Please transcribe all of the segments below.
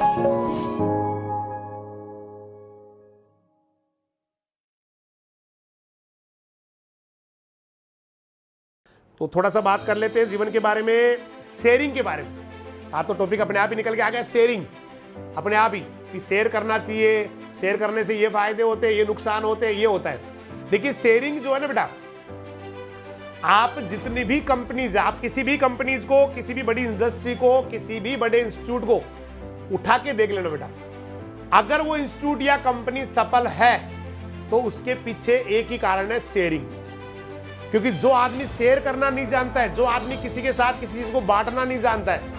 तो थोड़ा सा बात कर लेते हैं जीवन के बारे में, शेयरिंग के बारे में। तो टॉपिक अपने आप ही निकल के आ गया, शेयरिंग अपने आप ही, कि शेयर करना चाहिए, शेयर करने से ये फायदे होते हैं, ये नुकसान होते हैं, ये होता है। देखिए शेयरिंग जो है ना बेटा, आप जितनी भी कंपनीज, आप किसी भी कंपनीज को, किसी भी बड़ी इंडस्ट्री को, किसी भी बड़े इंस्टीट्यूट को उठा के देख लेना बेटा, अगर वो इंस्टीट्यूट या कंपनी सफल है तो उसके पीछे एक ही कारण है, शेयरिंग। क्योंकि जो आदमी शेयर करना नहीं जानता है, जो आदमी किसी के साथ किसी चीज को बांटना नहीं जानता है,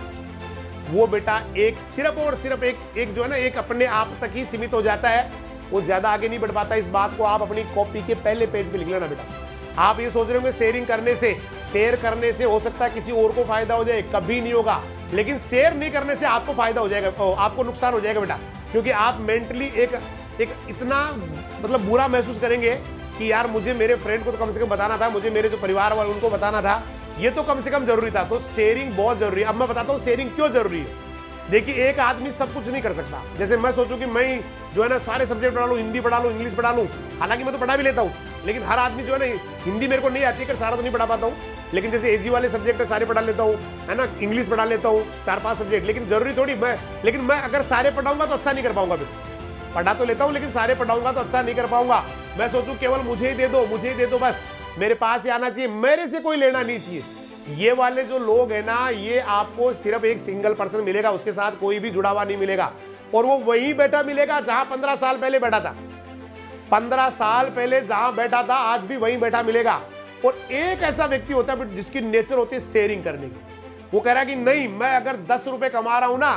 वो बेटा एक सिर्फ और सिर्फ एक जो है ना, एक अपने आप तक ही सीमित हो जाता है, वो ज्यादा आगे नहीं बढ़ पाता। इस बात को आप अपनी कॉपी के पहले पेज पे लिख लेना बेटा। आप ये सोच रहे होंगे शेयरिंग करने से, शेयर करने से हो सकता है किसी और को फायदा हो जाए, कभी नहीं होगा। लेकिन शेयर नहीं करने से आपको फायदा हो जाएगा, आपको नुकसान हो जाएगा बेटा। क्योंकि आप मेंटली एक इतना मतलब बुरा महसूस करेंगे कि यार मुझे मेरे फ्रेंड को तो कम से कम बताना था, मुझे मेरे जो परिवार वाले उनको बताना था, ये तो कम से कम जरूरी था। तो शेयरिंग बहुत जरूरी है। अब मैं बताता हूँ शेयरिंग क्यों जरूरी है। देखिए एक आदमी सब कुछ नहीं कर सकता। जैसे मैं सोचूं कि मैं जो है ना सारे सब्जेक्ट पढ़ा लूं, हिंदी पढ़ा लूं, इंग्लिश पढ़ा लूं, हालांकि मैं तो पढ़ा भी लेता हूं, लेकिन हर आदमी जो है ना, हिंदी मेरे को नहीं आती है, सारा तो नहीं पढ़ा पाता हूं, लेकिन जैसे एजी वाले सब्जेक्ट है सारे पढ़ा लेता हूं, है ना, इंग्लिश पढ़ा लेता हूं, 4-5 सब्जेक्ट। लेकिन जरूरी थोड़ी लेकिन मैं अगर सारे पढ़ाऊंगा तो अच्छा नहीं कर पाऊंगा। पढ़ा तो लेता हूं लेकिन सारे पढ़ाऊंगा तो अच्छा नहीं कर पाऊंगा। मैं सोचूं केवल मुझे ही दे दो, मुझे ही दे दो, बस मेरे पास ही आना चाहिए, मेरे से कोई लेना नहीं चाहिए। ये वाले जो लोग हैं ना, ये आपको सिर्फ एक सिंगल पर्सन मिलेगा, उसके साथ कोई भी जुड़ा हुआ नहीं मिलेगा, और वो वही बैठा मिलेगा जहां 15 साल पहले बैठा था। 15 साल पहले जहां बैठा था आज भी वहीं बैठा मिलेगा। और एक ऐसा व्यक्ति होता है जिसकी नेचर होती है शेयरिंग करने की। वो कह रहा है कि नहीं, मैं अगर 10 रुपए कमा रहा हूं ना,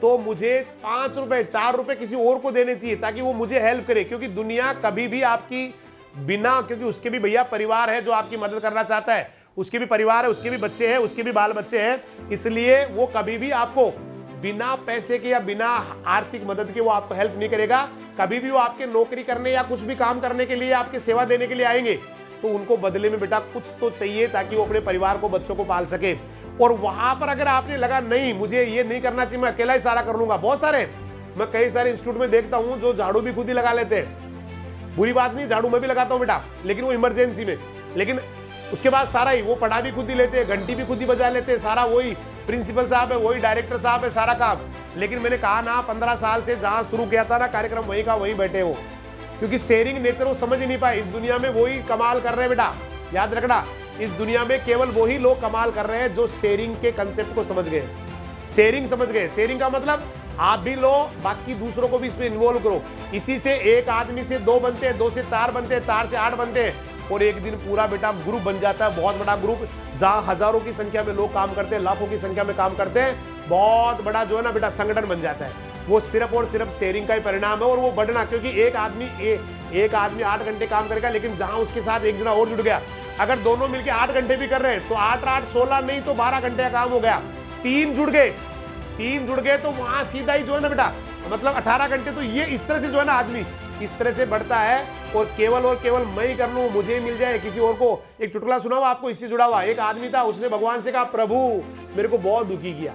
तो मुझे 5 रुपए 4 रुपए किसी और को देने चाहिए ताकि वो मुझे हेल्प करे। क्योंकि दुनिया कभी भी आपकी बिना, क्योंकि उसके भी भैया परिवार है जो आपकी मदद करना चाहता है, उसके भी परिवार है, उसके भी बच्चे हैं, उसके भी बाल बच्चे हैं, इसलिए वो कभी भी आपको बिना पैसे के या बिना आर्थिक मदद के वो आपको हेल्प नहीं करेगा। कभी भी वो आपके नौकरी करने या कुछ भी काम करने के लिए, आपकी सेवा देने के लिए आएंगे, तो उनको बदले में बेटा कुछ तो चाहिए ताकि वो अपने परिवार को, बच्चों को पाल सके। और वहां पर अगर आपने लगा नहीं मुझे ये नहीं करना चाहिए, मैं अकेला ही सारा कर लूंगा, बहुत सारे, मैं कई सारे इंस्टीट्यूट में देखता हूं जो झाड़ू भी खुद ही लगा लेते हैं। बुरी बात नहीं, झाड़ू मैं भी लगाता हूं बेटा, लेकिन वो इमरजेंसी में। लेकिन उसके बाद सारा ही वो पढ़ा भी खुद ही लेते हैं, घंटी भी खुद ही बजा लेते हैं, सारा वही प्रिंसिपल साहब है, वही डायरेक्टर साहब है, सारा काम। लेकिन मैंने कहा ना 15 साल से जहां शुरू किया था ना कार्यक्रम, वही का वही बैठे हो, क्योंकि शेयरिंग नेचर वो समझ ही नहीं पाए। इस दुनिया में वही कमाल कर रहे हैं बेटा, याद रखना, इस दुनिया में केवल वही लोग कमाल कर रहे हैं जो शेयरिंग के कंसेप्ट को समझ गए, शेयरिंग समझ गए। शेयरिंग का मतलब आप भी लो, बाकी दूसरों को भी इसमें इन्वॉल्व करो। इसी से एक आदमी से 2 बनते हैं, 2 से 4 बनते हैं, 4 से 8 बनते हैं, और एक दिन पूरा बेटा ग्रुप बन जाता है, बहुत बड़ा ग्रुप, जहां हजारों की संख्या में लोग काम करते हैं, लाखों की संख्या में काम करते हैं, बहुत बड़ा जो है ना बेटा संगठन बन जाता है। वो सिर्फ और सिर्फ शेयरिंग का ही परिणाम है। और वो बढ़ना, क्योंकि एक आदमी 8 घंटे काम करेगा, लेकिन जहां उसके साथ एक जना और जुड़ गया, अगर दोनों मिलकर 8 घंटे भी कर रहे हैं तो 8-8 16 नहीं तो 12 घंटे का काम हो गया। 3 जुड़ गए तो वहां सीधा ही जो है ना बेटा, मतलब 18 घंटे। तो ये इस तरह से जो है ना आदमी इस तरह से बढ़ता है, और केवल मैं ही कर लूं, मुझे ही मिल जाए, किसी और को। एक चुटकुला सुनाओ आपको इससे जुड़ा हुआ। एक आदमी था, उसने भगवान से कहा, प्रभु मेरे को बहुत दुखी किया,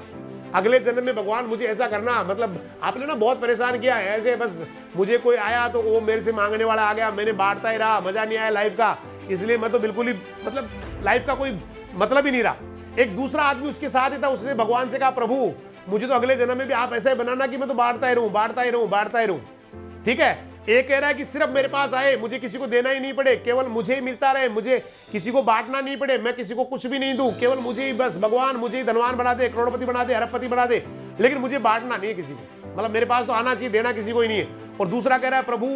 अगले जन्म में भगवान मुझे ऐसा करना, मतलब आपने ना बहुत परेशान किया है, ऐसे बस मुझे कोई आया तो वो मेरे से मांगने वाला आ गया, मैंने बांटता ही रहा, मजा नहीं आया लाइफ का, इसलिए मैं तो बिल्कुल ही मतलब लाइफ का कोई मतलब ही नहीं रहा। एक दूसरा आदमी उसके साथ ही था, उसने भगवान से कहा, प्रभु मुझे तो अगले जन्म में भी आप ऐसा ही बनाना कि मैं तो बांटता ही रहूं। ठीक है। एक कह रहा है कि सिर्फ मेरे पास आए, मुझे किसी को देना ही नहीं पड़े, केवल मुझे ही मिलता रहे, मुझे किसी को बांटना नहीं पड़े, मैं किसी को कुछ भी नहीं दूं, केवल मुझे ही, बस भगवान मुझे ही धनवान बना दे, करोड़पति बना दे, अरबपति बना दे, लेकिन मुझे बांटना नहीं है किसी को, मतलब मेरे पास तो आना चाहिए, देना किसी को ही नहीं है। और दूसरा कह रहा है, प्रभु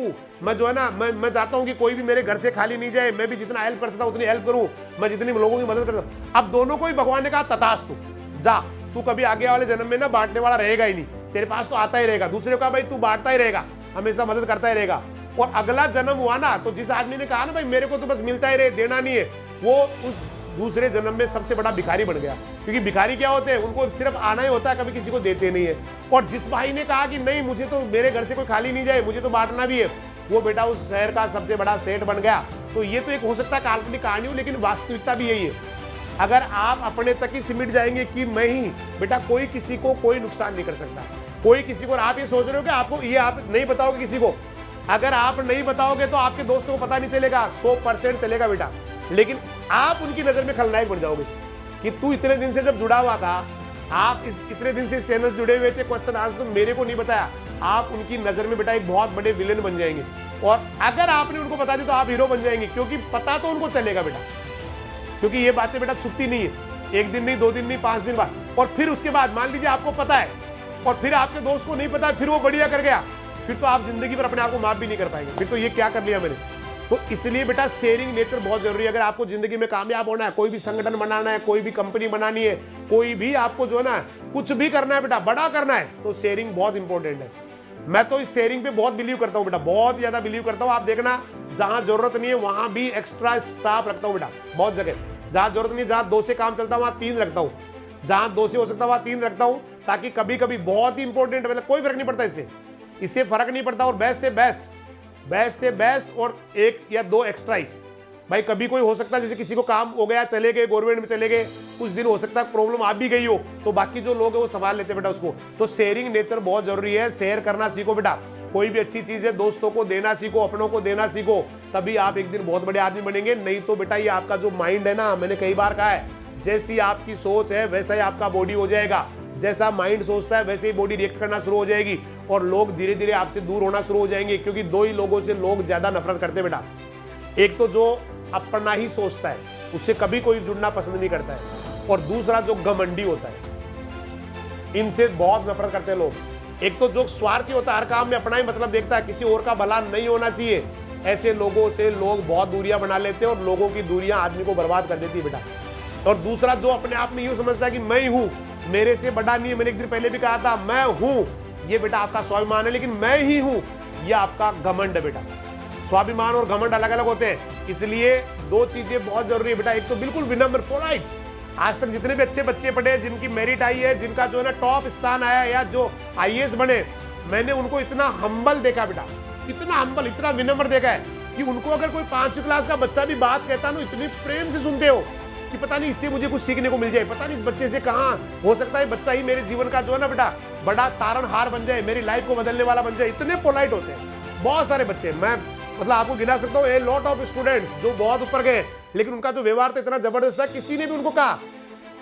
मैं जो है ना, मैं चाहता हूं कि कोई भी मेरे घर से खाली नहीं जाए, मैं भी जितना हेल्प कर सकता हूं उतनी हेल्प करूं, मैं जितनी लोगों की मदद कर सकता हूं। अब दोनों को ही भगवान ने कहा, तथास्तु, जा, तू कभी आगे वाले जन्म में ना बांटने वाला रहेगा ही नहीं, तेरे पास तो आता ही रहेगा। दूसरे को कहा, भाई तू बांटता ही रहेगा, हमेशा मदद करता ही रहेगा। और अगला जन्म हुआ ना, तो जिस आदमी ने कहा ना भाई मेरे को तो बस मिलता ही रहे, देना नहीं है, वो उस दूसरे जन्म में सबसे बड़ा भिखारी बन गया। क्योंकि भिखारी क्या होते हैं, उनको सिर्फ आना ही होता है, कभी किसी को देते नहीं है। और जिस भाई ने कहा कि नहीं मुझे तो मेरे घर से कोई खाली नहीं जाए, मुझे तो बांटना भी है, वो बेटा उस शहर का सबसे बड़ा सेठ बन गया। तो ये तो एक हो सकता है काल्पनिक कहानी हो, लेकिन वास्तविकता भी यही है। अगर आप अपने तक ही सिमट जाएंगे कि मैं ही, बेटा कोई किसी को कोई नुकसान नहीं कर सकता, कोई किसी को। और आप ये सोच रहे हो कि आपको ये आप नहीं बताओगे किसी को, अगर आप नहीं बताओगे तो आपके दोस्तों को पता नहीं चलेगा, 100% चलेगा बेटा, लेकिन आप उनकी नजर में खलनायक बन जाओगे कि तू इतने दिन से जब जुड़ा हुआ था, आप इतने दिन से इस चैनल से जुड़े हुए थे, क्वेश्चन आज तो मेरे को नहीं बताया, आप उनकी नजर में बेटा एक बहुत बड़े विलेन बन जाएंगे। और अगर आपने उनको बता दी तो आप हीरो बन जाएंगे, क्योंकि पता तो उनको चलेगा बेटा, क्योंकि ये बातें बेटा छुपती नहीं है, 1 दिन नहीं, 2 दिन नहीं, 5 दिन बाद। और फिर उसके बाद मान लीजिए आपको पता है और फिर आपके दोस्त को नहीं पता, फिर वो बढ़िया कर गया, फिर तो आप जिंदगी पर अपने आप को माफ भी नहीं कर पाएंगे, फिर तो ये क्या कर लिया मैंने। तो इसलिए बेटा शेयरिंग नेचर बहुत जरूरी है। अगर आपको जिंदगी में कामयाब होना है, कोई भी संगठन बनाना है, कोई भी कंपनी बनानी है, कोई भी आपको जो है ना कुछ भी करना है बेटा, बड़ा करना है, तो शेयरिंग बहुत इंपॉर्टेंट है। मैं तो इस शेयरिंग पे बहुत बिलीव करता हूँ बेटा, बहुत ज्यादा बिलीव करता हूँ। आप देखना जहां जरूरत नहीं है वहां भी एक्स्ट्रा स्टाफ रखता हूँ बेटा, बहुत जगह जहां जरूरत नहीं, जहां 2 से काम चलता है वहां 3 रखता हूँ, जहां 2 से हो सकता है वहां 3 रखता हूँ, ताकि कभी कभी बहुत ही इंपॉर्टेंट, मतलब कोई फर्क नहीं पड़ता इससे फर्क नहीं पड़ता। और बेस्ट से बेस्ट और 1 या 2 एक्स्ट्रा ही भाई। कभी कोई हो सकता है जैसे किसी को काम हो गया, चले गए, गवर्नमेंट में चले गए, कुछ दिन हो सकता है प्रॉब्लम आ भी गई हो, तो बाकी जो लोग हैं वो संभाल लेते बेटा उसको। तो शेयरिंग नेचर बहुत जरूरी है, शेयर करना सीखो बेटा। कोई भी अच्छी चीज है दोस्तों को देना सीखो, अपनों को देना सीखो, तभी आप एक दिन बहुत बड़े आदमी बनेंगे। नहीं तो बेटा ये आपका जो माइंड है ना, मैंने कई बार कहा है, जैसी आपकी सोच है वैसा ही आपका बॉडी हो जाएगा। जैसा माइंड सोचता है वैसे ही बॉडी रिएक्ट करना शुरू हो जाएगी, और लोग धीरे धीरे आपसे दूर होना शुरू हो जाएंगे। क्योंकि 2 ही लोगों से लोग ज्यादा नफरत करते बेटा, एक तो जो अपना ही सोचता है, उससे कभी कोई जुड़ना पसंद नहीं करता है, और दूसरा जो घमंडी होता है, इनसे बहुत नफरत करते हैं लोग। एक तो जो स्वार्थी होता है, हर काम में अपना ही मतलब देखता है, किसी और का भला नहीं होना चाहिए, ऐसे लोगों से लोग बहुत दूरियां बना लेते हैं, और लोगों की दूरियां आदमी को बर्बाद कर देती है बेटा। और दूसरा जो अपने आप में यूं समझता है कि मैं ही हूं, मेरे से बड़ा नहीं है, मैंने एक दिन पहले भी कहा था मैं हूं, ये बेटा आपका स्वाभिमान है, लेकिन मैं ही हूं ये आपका घमंड है बेटा। स्वाभिमान और घमंड अलग अलग होते हैं, इसलिए 2 चीजें बहुत जरूरी है बेटा। एक तो बिल्कुल विनम्र, पोलाइट। आज तक जितने भी अच्छे बच्चे पढ़े, जिनकी मेरिट आई है, जिनका जो है ना टॉप स्थान आया, या जो IAS बने, मैंने उनको इतना हम्बल देखा बेटा, इतना हम्बल, इतना विनम्र देखा है कि उनको अगर कोई 5वीं क्लास का बच्चा भी बात कहता है ना, इतनी प्रेम से सुनते हो कि पता नहीं इससे मुझे कुछ सीखने को मिल जाए, पता नहीं इस बच्चे से कहाँ हो सकता है बच्चा ही मेरे जीवन का जो है ना बेटा बड़ा तारणहार बन जाए, मेरी लाइफ को बदलने वाला बन जाए। इतने पोलाइट होते हैं बहुत सारे बच्चे, मैं मतलब आपको गिना सकता हूँ, ए लॉट ऑफ स्टूडेंट्स जो बहुत ऊपर गए, लेकिन उनका जो व्यवहार था इतना जबरदस्त था, किसी ने भी उनको कहा।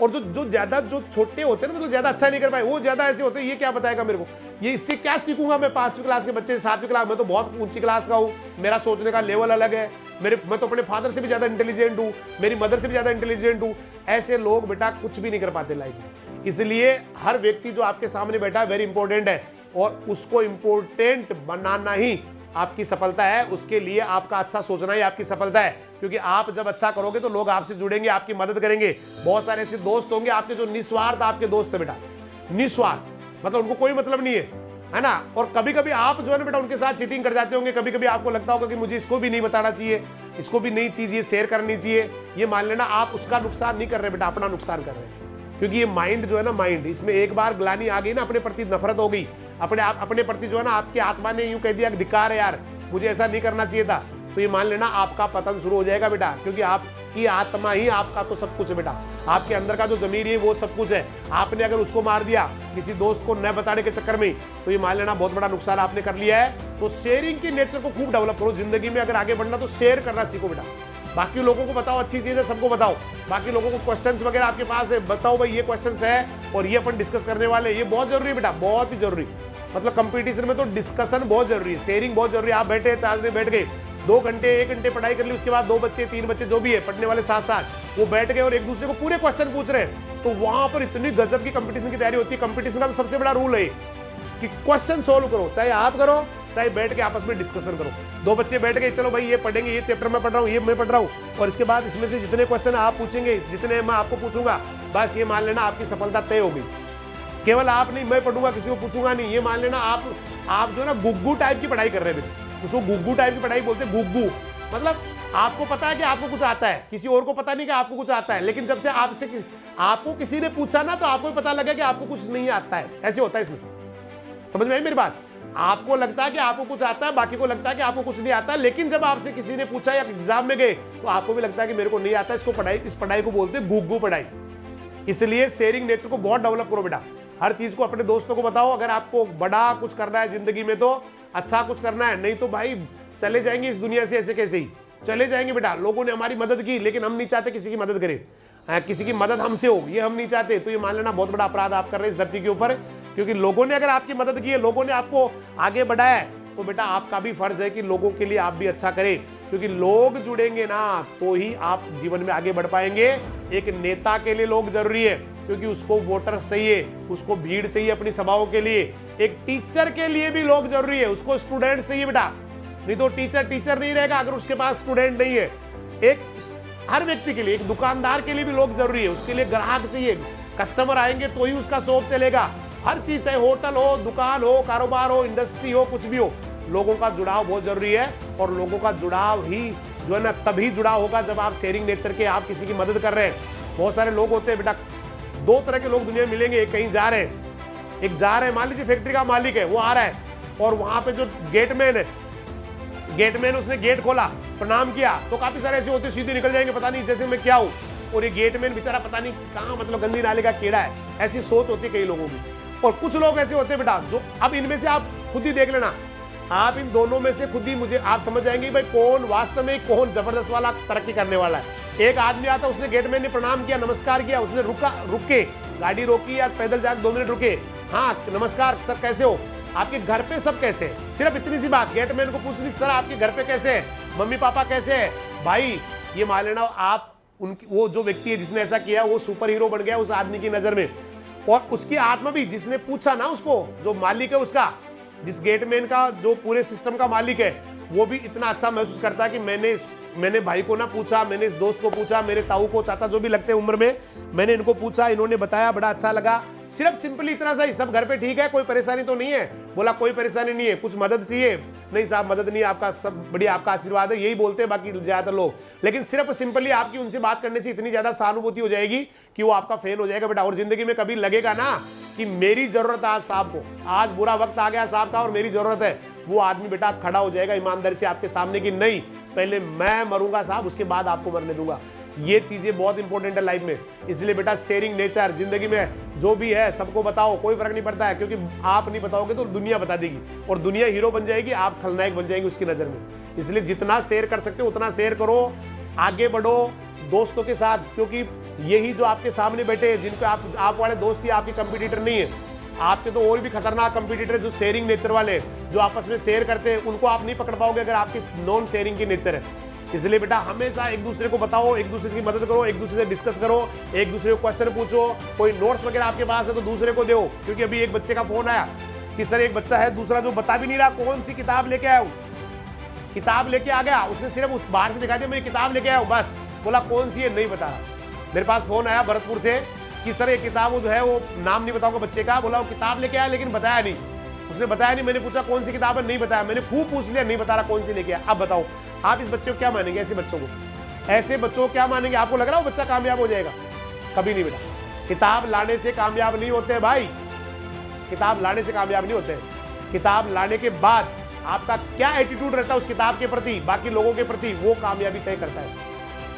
और जो ज्यादा जो छोटे होते हैं ना, मतलब ज्यादा अच्छा नहीं कर पाए, वो ज्यादा ऐसे होते हैं, ये क्या बताएगा मेरे को, ये इससे क्या सीखूंगा मैं 5वीं क्लास के बच्चे, 7वीं क्लास, मैं तो बहुत ऊंची क्लास का हूँ, मेरा सोचने का लेवल अलग है, मैं तो अपने फादर से भी ज्यादा इंटेलिजेंट हूँ, मेरी मदर से भी ज्यादा इंटेलिजेंट हूँ। ऐसे लोग बेटा कुछ भी नहीं कर पाते लाइफ में। इसलिए हर व्यक्ति जो आपके सामने बैठा है वेरी इंपॉर्टेंट है, और उसको इंपॉर्टेंट बनाना ही आपकी सफलता है। उसके लिए आपका अच्छा सोचना ही आपकी सफलता है, क्योंकि आप जब अच्छा करोगे तो लोग आपसे जुड़ेंगे, आपकी मदद करेंगे। बहुत सारे ऐसे दोस्त होंगे आपके जो निस्वार्थ आपके दोस्त है बेटा, निस्वार्थ, मतलब उनको कोई मतलब नहीं है ना। और कभी कभी आप जो है ना बेटा उनके साथ चीटिंग कर जाते होंगे, कभी कभी आपको लगता होगा कि मुझे इसको भी नहीं बताना चाहिए, इसको भी नई चीज ये शेयर करनी चाहिए। ये मान लेना आप उसका नुकसान नहीं कर रहे बेटा, अपना नुकसान कर रहे हैं। क्योंकि ये माइंड जो है ना, माइंड, इसमें एक बार ग्लानी आ गई ना, अपने प्रति नफरत हो गई, अपने प्रति जो है ना आपकी आत्मा ने यूं कह दिया कि धिक्कार है यार, मुझे ऐसा नहीं करना चाहिए था, तो ये मान लेना आपका पतन शुरू हो जाएगा बेटा। क्योंकि आपकी आत्मा ही आपका तो सब कुछ है बेटा, आपके अंदर का जो जमीर है वो सब कुछ है। आपने अगर उसको मार दिया किसी दोस्त को न बताने के चक्कर में, तो ये मान लेना बहुत बड़ा नुकसान आपने कर लिया है। तो शेयरिंग के नेचर को खूब डेवलप करो जिंदगी में। अगर आगे बढ़ना तो शेयर करना सीखो बेटा। बाकी लोगों को बताओ, अच्छी चीज है सबको बताओ। बाकी लोगों को क्वेश्चंस वगैरह आपके पास है, बताओ भाई ये क्वेश्चंस है और ये अपन डिस्कस करने वाले, ये बहुत जरूरी है बेटा, बहुत ही जरूरी। मतलब कंपटीशन में तो डिस्कशन बहुत जरूरी है, शेयरिंग बहुत जरूरी है। आप बैठे 4 दिन बैठ गए, 2 घंटे 1 घंटे पढ़ाई कर ली, उसके बाद 2 बच्चे 3 बच्चे जो भी है पढ़ने वाले साथ साथ वो बैठ गए और एक दूसरे को पूरे क्वेश्चन पूछ रहे हैं, तो वहां पर इतनी गजब की कंपटीशन की तैयारी होती है। कंपटीशन का तो सबसे बड़ा रूल है कि क्वेश्चन सोल्व करो, चाहे आप करो चाहे बैठ के आपस में डिस्कशन करो। 2 बच्चे बैठ गए, चलो भाई ये पढ़ेंगे, ये चैप्टर में पढ़ रहा हूँ, ये मैं पढ़ रहा हूँ, और इसके बाद इसमें से जितने क्वेश्चन आप पूछेंगे, जितने मैं आपको पूछूंगा, बस ये मान लेना आपकी सफलता तय हो गई। केवल आप नहीं, मैं पढ़ूंगा किसी को पूछूंगा नहीं, ये मान लेना आप जो ना गुग्गू टाइप की पढ़ाई कर रहे हैं। उसको गुग्गू टाइप की पढ़ाई बोलते हैं, गुग्गू मतलब आपको पता है कि आपको कुछ आता है, किसी और को पता नहीं कि आपको कुछ आता है, लेकिन जब से आपको किसी ने पूछा ना, तो आपको पता लगा कि आपको कुछ नहीं आता है। ऐसे होता है इसमें, समझ में आई मेरी बात। आपको लगता है कि आपको कुछ आता है, बाकी को लगता है कि आपको कुछ नहीं आता, लेकिन जब आपसे किसी ने पूछा या एग्जाम में गए तो आपको भी लगता है कि मेरे को नहीं आता। इसको पढ़ाई, इस पढ़ाई को बोलते हैं गुग्गू पढ़ाई। इसलिए शेयरिंग नेचर को बहुत डेवलप करो बेटा। हर चीज को अपने दोस्तों को बताओ। अगर आपको बड़ा कुछ करना है जिंदगी में तो अच्छा कुछ करना है, नहीं तो भाई चले जाएंगे इस दुनिया से ऐसे कैसे ही चले जाएंगे बेटा। लोगों ने हमारी मदद की, लेकिन हम नहीं चाहते किसी की मदद करें, किसी की मदद हमसे हो, ये हम नहीं चाहते। तो ये मान लेना बहुत बड़ा अपराध आप कर रहे हैं इस धरती के ऊपर, क्योंकि लोगों ने अगर आपकी मदद की है, लोगों ने आपको आगे बढ़ाया है, तो बेटा आपका भी फर्ज है कि लोगों के लिए आप भी अच्छा करें, क्योंकि लोग जुड़ेंगे ना तो ही आप जीवन में आगे बढ़ पाएंगे। एक नेता के लिए लोग जरूरी है, क्योंकि उसको वोटर्स चाहिए, उसको भीड़ चाहिए अपनी सभाओं के लिए। एक टीचर के लिए भी लोग जरूरी है, उसको स्टूडेंट चाहिए बेटा, नहीं तो टीचर टीचर नहीं रहेगा अगर उसके पास स्टूडेंट नहीं है। एक हर व्यक्ति के लिए, एक दुकानदार के लिए भी लोग जरूरी है, उसके लिए ग्राहक चाहिए, कस्टमर आएंगे तो ही उसका शॉप चलेगा। हर चीज, चाहे होटल हो, दुकान हो, कारोबार हो, इंडस्ट्री हो, कुछ भी हो, लोगों का जुड़ाव बहुत जरूरी है। और लोगों का जुड़ाव ही जो है ना तभी जुड़ाव होगा जब आप शेयरिंग नेचर के, आप किसी की मदद कर रहे हैं। बहुत सारे लोग होते हैं बेटा, दो तरह के लोग दुनिया में मिलेंगे। एक कहीं जा रहे हैं, एक जा रहे हैं, मान लीजिए फैक्ट्री का मालिक है, वो आ रहा है और वहां पे जो गेटमैन है, गेटमैन उसने गेट खोला, प्रणाम किया, तो काफी सारे ऐसे होते सीधे निकल जाएंगे, पता नहीं जैसे मैं क्या हूं, और ये गेटमैन बेचारा पता नहीं कहां, मतलब गंदी नाले का कीड़ा है। ऐसी सोच होती है कई लोगों की। और कुछ लोग ऐसे होते हैं बेटा जो, अब इनमें से आप खुद ही देख लेना, आप इन दोनों में से खुद ही मुझे आप समझ जाएंगे भाई कौन वास्तव में कौन जबरदस्त वाला तरक्की करने वाला है। एक आदमी आता, उसने गेटमैन ने प्रणाम किया, नमस्कार किया, उसने रुक के गाड़ी रोकी या पैदल जाकर 2 मिनट रुके, हाँ नमस्कार सर कैसे हो, आपके घर पे सब कैसे है, सिर्फ इतनी सी बात गेटमैन को पूछ ली, सर आपके घर पे कैसे है, मम्मी पापा कैसे है। भाई ये मान लेना आप उनकी, वो जो व्यक्ति है जिसने ऐसा किया वो सुपर हीरो बन गया उस आदमी की नजर में। और उसकी आत्मा भी, जिसने पूछा ना उसको, जो मालिक है उसका, जिस गेटमैन का जो पूरे सिस्टम का मालिक है, वो भी इतना अच्छा महसूस करता है कि मैंने भाई को ना पूछा, मैंने इस दोस्त को पूछा, मेरे ताऊ को, चाचा जो भी लगते हैं उम्र में, मैंने इनको पूछा, इन्होंने बताया, बड़ा अच्छा लगा। सिर्फ सिंपली इतना सा ही, सब घर पे ठीक है, कोई परेशानी तो नहीं है, बोला कोई परेशानी नहीं है, कुछ मदद चाहिए, नहीं साहब मदद नहीं, आपका सब बढ़िया, आपका आशीर्वाद है, यही बोलते हैं बाकी ज्यादातर लोग। लेकिन सिर्फ सिंपली आपकी उनसे बात करने से इतनी ज्यादा सहानुभूति हो जाएगी कि वो आपका फैन हो जाएगा बेटा। और जिंदगी में कभी लगेगा ना कि मेरी जरूरत है आज साहब को, आज बुरा वक्त आ गया साहब का और मेरी जरूरत है, वो आदमी बेटा खड़ा हो जाएगा ईमानदारी से आपके सामने कि नहीं पहले मैं मरूंगा साहब, उसके बाद आपको मरने दूंगा। ये चीजें बहुत इंपॉर्टेंट है लाइफ में। इसलिए बेटा शेयरिंग नेचर जिंदगी में जो भी है सबको बताओ, कोई फर्क नहीं पड़ता है, क्योंकि आप नहीं बताओगे तो दुनिया बता देगी और दुनिया हीरो बन जाएगी, आप खलनायक बन जाएंगे उसकी नजर में। इसलिए जितना शेयर कर सकते हो उतना शेयर करो, आगे बढ़ो दोस्तों के साथ, क्योंकि यही जो आपके सामने बैठे हैं, जिनको आप वाले दोस्त ही आपके कंपटीटर नहीं है, आपके तो और भी खतरनाक कंपटीटर जो शेयरिंग नेचर वाले, जो आपस में शेयर करते हैं, उनको आप नहीं पकड़ पाओगे अगर आपकी नॉन शेयरिंग की नेचर है। इसलिए बेटा हमेशा एक दूसरे को बताओ, एक दूसरे की मदद करो, एक दूसरे से डिस्कस करो, एक दूसरे को क्वेश्चन पूछो, कोई नोट्स वगैरह आपके पास है तो दूसरे को दो। क्योंकि अभी एक बच्चे का फोन आया कि सर एक बच्चा है दूसरा जो बता भी नहीं रहा कौन सी किताब लेके आया हूँ, किताब लेके आ गया, उसने सिर्फ उस बाहर से दिखा दिया मैं किताब लेके आया हूँ, बस बोला कौन सी है नहीं बता रहा। मेरे पास फोन आया भरतपुर से कि सर ये किताब वो जो है वो नाम नहीं बताऊंगा बच्चे का, बोला वो किताब लेके आया लेकिन बताया नहीं, उसने बताया नहीं, मैंने पूछा कौन सी किताब है, नहीं बताया, मैंने खूब पूछ लिया नहीं बता रहा कौन सी लेके आया। अब बताओ आप इस बच्चे को क्या मानेंगे, ऐसे बच्चों को क्या मानेंगे? आपको लग रहा है वो बच्चा कामयाब हो जाएगा? कभी नहीं बेटा, किताब लाने से कामयाब नहीं होते भाई, किताब लाने से कामयाब नहीं होते। किताब लाने के बाद आपका क्या एटीट्यूड रहता है उस किताब के प्रति, बाकी लोगों के प्रति, वो कामयाबी तय करता है।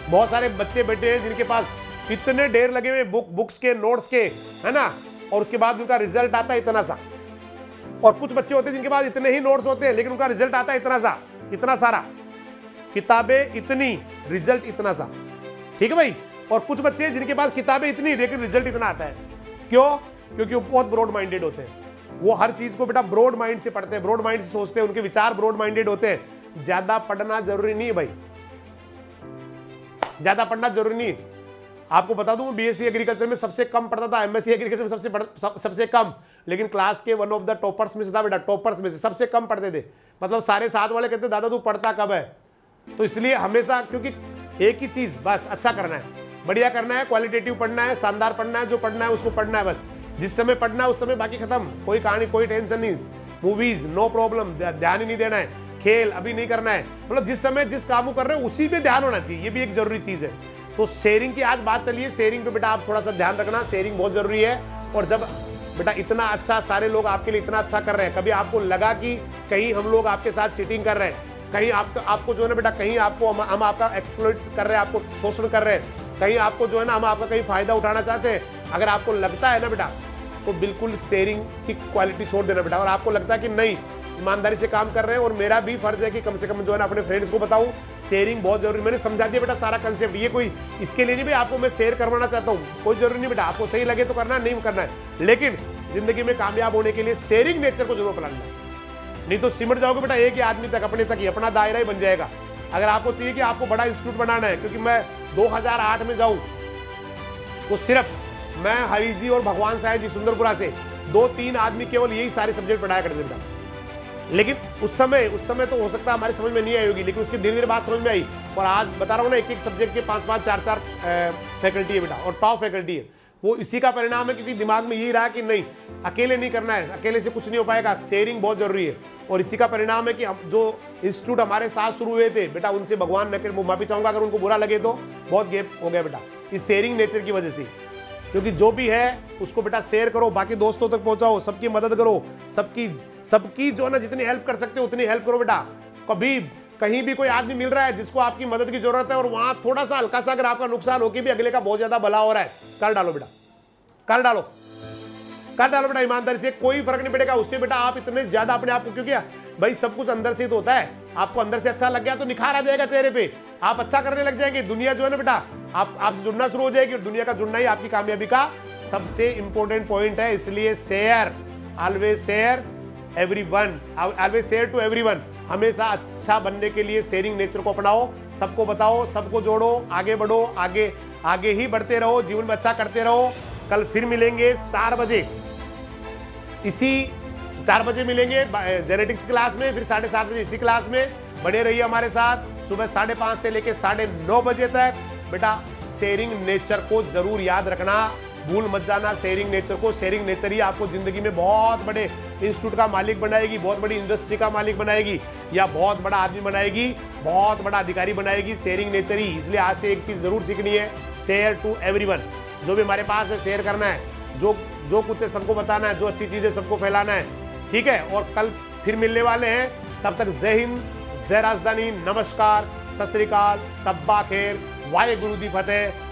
बहुत सारे बच्चे बैठे हैं जिनके पास इतने ढेर लगे हुए बुक्स के, नोट्स के, है ना, और उसके बाद उनका रिजल्ट आता है इतना सा। और कुछ बच्चे होते हैं जिनके पास इतने ही नोट्स होते हैं लेकिन उनका रिजल्ट आता है इतना सा, इतना सारा, किताबें इतनी, रिजल्ट इतना सा, ठीक है भाई। और कुछ बच्चे जिनके पास किताबें इतनी लेकिन रिजल्ट इतना आता है, क्यों? क्योंकि वो बहुत ब्रॉड माइंडेड होते हैं, वो हर चीज को बेटा ब्रॉड माइंड से पढ़ते हैं, ब्रॉड माइंड से सोचते हैं, उनके विचार ब्रॉड माइंडेड होते हैं। ज्यादा पढ़ना जरूरी नहीं है भाई, ज्यादा पढ़ना जरूरी नहीं है। आपको बता दूं बीएससी एग्रीकल्चर में सबसे कम पढ़ता था, एमएससी एग्रीकल्चर में सबसे कम, लेकिन क्लास के वन ऑफ द टॉपर्स में से था बेटा, टॉपर्स में से सबसे कम पढ़ते थे। मतलब सारे साथ वाले कहते दादा तू पढ़ता कब है? तो इसलिए हमेशा, क्योंकि एक ही चीज बस अच्छा करना है, बढ़िया करना है, क्वालिटेटिव पढ़ना है, शानदार पढ़ना है, जो पढ़ना है उसको पढ़ना है बस। जिस समय पढ़ना है उस समय बाकी खत्म, कोई कहानी, कोई टेंशन नहीं, मूवीज नो प्रॉब्लम, ध्यान ही नहीं देना है, खेल अभी नहीं करना है, मतलब जिस समय जिस काम को कर रहे हो उसी पे ध्यान होना चाहिए, ये भी एक जरूरी चीज है। तो शेयरिंग की आज बात चलिए, शेयरिंग पे बेटा आप थोड़ा सा ध्यान रखना, शेयरिंग बहुत जरूरी है। और जब बेटा इतना अच्छा, सारे लोग आपके लिए इतना अच्छा कर रहे हैं, कभी आपको लगा कि कहीं हम लोग आपके साथ चीटिंग कर रहे हैं, कहीं आपको जो है ना बेटा, कहीं आपको हम आपका एक्सप्लॉइट कर रहे हैं, आपको शोषण कर रहे हैं, कहीं आपको जो है ना हम आपका कहीं फायदा उठाना चाहते हैं, अगर आपको लगता है ना बेटा, तो बिल्कुल शेयरिंग की क्वालिटी छोड़ देना बेटा। और आपको लगता है कि नहीं, ईमानदारी से काम कर रहे हैं और मेरा भी फर्ज है कि कम से कम जो है ना अपने फ्रेंड्स को बताऊं, शेयरिंग बहुत जरूरी। मैंने समझा दिया बेटा सारा कंसेप्ट, ये कोई इसके लिए नहीं भाई आपको मैं शेयर करवाना चाहता हूँ, कोई जरूरी नहीं बेटा, आपको सही लगे तो करना, नहीं करना है, लेकिन जिंदगी में कामयाब होने के लिए शेयरिंग नेचर को जरूर अपनाना है। नहीं तो सिमट जाओगे बेटा एक ही आदमी तक, अपने तक ही, अपना दायरा ही बन जाएगा। अगर आपको चाहिए कि आपको बड़ा इंस्टीट्यूट बनाना है, क्योंकि मैं 2008 में जाऊं तो सिर्फ मैं, हरी जी और भगवान साहब जी सुंदरपुरा से 2-3 आदमी केवल यही सारे सब्जेक्ट पढ़ाया करते बेटा। लेकिन उस समय तो हो सकता है हमारी समझ में नहीं आई होगी, लेकिन उसकी धीरे धीरे बात समझ में आई। और आज बता रहा हूँ ना, एक सब्जेक्ट के 5-5, 4-4 फैकल्टी है बेटा, और टॉप फैकल्टी है। वो इसी का परिणाम है, क्योंकि दिमाग में यही रहा कि नहीं, अकेले नहीं करना है, अकेले से कुछ नहीं हो पाएगा, शेयरिंग बहुत जरूरी है। और इसी का परिणाम है कि हम जो इंस्टीट्यूट हमारे साथ शुरू हुए थे बेटा, उनसे भगवान न करे, वो माफी चाहूंगा अगर उनको बुरा लगे, तो बहुत गैप हो गया बेटा, इस शेयरिंग नेचर की वजह से। क्योंकि जो भी है उसको बेटा शेयर करो, बाकी दोस्तों तक पहुंचाओ, सबकी मदद करो, सबकी जो ना जितनी हेल्प कर सकते हो उतनी हेल्प करो बेटा। कभी कहीं भी कोई आदमी मिल रहा है जिसको आपकी मदद की जरूरत है, और वहां थोड़ा सा हल्का सा अगर आपका नुकसान हो के भी अगले का बहुत ज्यादा भला हो रहा है, कर डालो बेटा, कर डालो बेटा, ईमानदारी से, कोई फर्क नहीं पड़ेगा उससे बेटा। आप इतने ज्यादा अपने आप को, क्योंकि भाई सब कुछ अंदर से ही तो होता है, आपको अंदर से अच्छा लग गया तो निखार आ जाएगा चेहरे पे, आप अच्छा करने लग जाएंगे, दुनिया जो है ना बेटा आपसे जुड़ना शुरू हो जाएगी, और दुनिया का जुड़ना ही आपकी कामयाबी का सबसे इंपॉर्टेंट पॉइंट है। इसलिए share, always share everyone, always share to everyone. हमेशा अच्छा बनने के लिए शेयरिंग नेचर को अपनाओ, सबको बताओ, सबको जोड़ो, आगे बढ़ो, आगे ही बढ़ते रहो, जीवन में अच्छा करते रहो। कल फिर मिलेंगे 4 बजे, इसी 4 बजे मिलेंगे जेनेटिक्स क्लास में, फिर 7:30 बजे इसी क्लास में। बने रहिए हमारे साथ, सुबह 5:30 से लेकर 9:30 बजे तक। बेटा शेयरिंग नेचर को जरूर याद रखना, भूल मत जाना शेयरिंग नेचर को। शेयरिंग नेचर ही आपको जिंदगी में बहुत बड़े इंस्टीट्यूट का मालिक बनाएगी, बहुत बड़ी इंडस्ट्री का मालिक बनाएगी, या बहुत बड़ा आदमी बनाएगी, बहुत बड़ा अधिकारी बनाएगी, शेयरिंग नेचर ही। इसलिए आज से एक चीज जरूर सीखनी है, शेयर टू एवरीवन। जो भी हमारे पास है शेयर करना है, जो कुछ है सबको बताना है, जो अच्छी चीजें सबको फैलाना है, ठीक है। और कल फिर मिलने वाले हैं, तब तक जय हिंद, जय राजधानी, नमस्कार, सत श्री अकाल, सब्बा खेर, वाहे गुरु दी फतेह।